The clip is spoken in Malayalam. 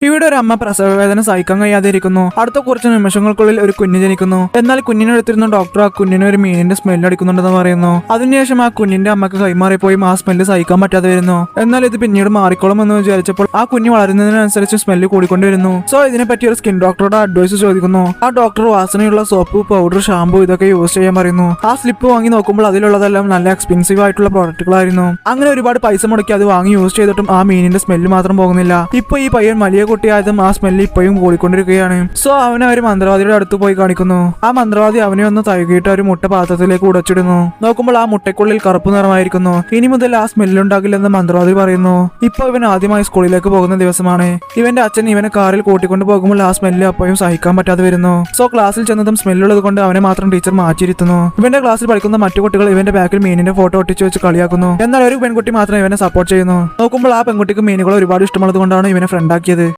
ഇവിടെ ഒരു അമ്മ പ്രസവവേദന സഹിക്കാൻ കഴിയാതെ ഇരിക്കുന്നു. അടുത്ത കുറച്ച് നിമിഷങ്ങൾക്കുള്ളിൽ ഒരു കുഞ്ഞ് ജനിക്കുന്നു. എന്നാൽ കുഞ്ഞിനെടുത്തിരുന്ന ഡോക്ടർ ആ കുഞ്ഞിന് ഒരു മീനിന്റെ സ്മെല്ല് അടിക്കുന്നുണ്ടെന്ന് പറയുന്നു. അതിനുശേഷം ആ കുഞ്ഞിന്റെ അമ്മക്ക് കൈമാറിപ്പോയും ആ സ്മെല്ല് സഹിക്കാൻ പറ്റാതെ വരുന്നു. എന്നാൽ ഇത് പിന്നീട് മാറിക്കോളും എന്ന് വിചാരിച്ചപ്പോൾ ആ കുഞ്ഞ് വളരുന്നതിനനുസരിച്ച് സ്മെല്ല് കൂടിക്കൊണ്ടിരുന്നു. സോ ഇതിനെപ്പറ്റി ഒരു സ്കിൻ ഡോക്ടറുടെ അഡ്വൈസ് ചോദിക്കുന്നു. ആ ഡോക്ടർ വാസനയുള്ള സോപ്പ്, പൗഡർ, ഷാമ്പു ഇതൊക്കെ യൂസ് ചെയ്യാൻ പറയുന്നു. ആ സ്ലിപ്പ് വാങ്ങി നോക്കുമ്പോൾ അതിലുള്ളതെല്ലാം നല്ല എക്സ്പെൻസീവ് ആയിട്ടുള്ള പ്രോഡക്റ്റുകളായിരുന്നു. അങ്ങനെ ഒരുപാട് പൈസ മുടക്കി അത് വാങ്ങി യൂസ് ചെയ്തിട്ടും ആ മീനിന്റെ സ്മെല്ല് മാത്രം പോകുന്നില്ല. ഇപ്പൊ ഈ പയ്യൻ വലിയ കുട്ടിയായതും ആ സ്മെല്ല് ഇപ്പോഴും കൂടിക്കൊണ്ടിരിക്കുകയാണ്. സോ അവനെ ഒരു മന്ത്രവാദിയുടെ അടുത്ത് പോയി കാണിക്കുന്നു. ആ മന്ത്രവാദി അവനെ ഒന്ന് തഴുകിയിട്ട് ഒരു മുട്ട പാത്രത്തിലേക്ക് ഉടച്ചിടുന്നു. നോക്കുമ്പോൾ ആ മുട്ടയ്ക്കുള്ളിൽ കറുപ്പ് നിറമായിരിക്കുന്നു. ഇനി മുതൽ ആ സ്മെല്ലുണ്ടാകില്ലെന്ന് മന്ത്രവാദി പറയുന്നു. ഇപ്പൊ ഇവൻ ആദ്യമായി സ്കൂളിലേക്ക് പോകുന്ന ദിവസമാണ്. ഇവന്റെ അച്ഛൻ ഇവനെ കാറിൽ കൂട്ടിക്കൊണ്ട് പോകുമ്പോൾ ആ സ്മെല്ല് അപ്പോഴും സഹിക്കാൻ പറ്റാതെ വരുന്നു. സോ ക്ലാസ്സിൽ ചെന്നതും സ്മെല്ലുള്ളത് കൊണ്ട് അവനെ മാത്രം ടീച്ചർ മാറ്റിയിരുത്തുന്നു. ഇവന്റെ ക്ലാസ്സിൽ പഠിക്കുന്ന മറ്റു കുട്ടികൾ ഇവന്റെ ബാക്കിൽ മീനിന്റെ ഫോട്ടോ ഒട്ടിച്ചു വെച്ച് കളിയാക്കുന്നു. എന്നാൽ ഒരു പെൺകുട്ടി മാത്രം ഇവനെ സപ്പോർട്ട് ചെയ്യുന്നു. നോക്കുമ്പോൾ ആ പെൺകുട്ടിക്ക് മീനുകൾ ഒരുപാട് ഇഷ്ടമുള്ളത് കൊണ്ടാണ് ഇവനെ ഫ്രണ്ടാക്കിയത്.